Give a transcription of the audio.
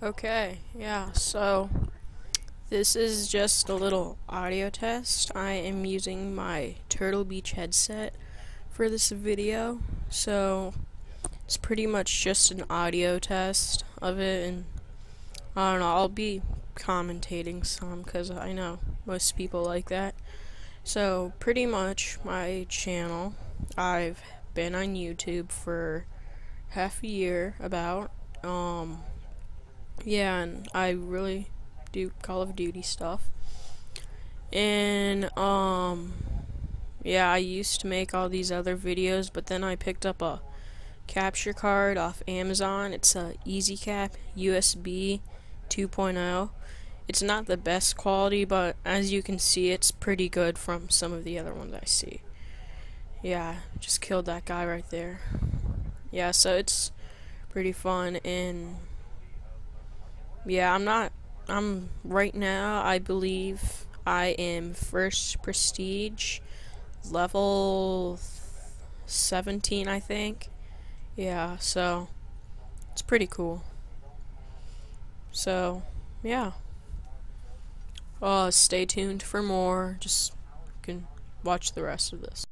Okay, yeah, so this is just a little audio test. I am using my Turtle Beach headset for this video, so it's pretty much just an audio test of it, and I don't know, I'll be commentating some because I know most people like that. So, pretty much my channel, I've been on YouTube for half a year about. Um, Yeah, and I really do Call of Duty stuff. And yeah, I used to make all these other videos, but then I picked up a capture card off Amazon. It's a EasyCap USB 2.0. It's not the best quality, but as you can see, it's pretty good from some of the other ones I see. Yeah, just killed that guy right there. Yeah, so it's pretty fun, and yeah, I'm right now, I believe I am first prestige, level 17, I think. Yeah, so it's pretty cool. So, yeah. Stay tuned for more. Just you can watch the rest of this.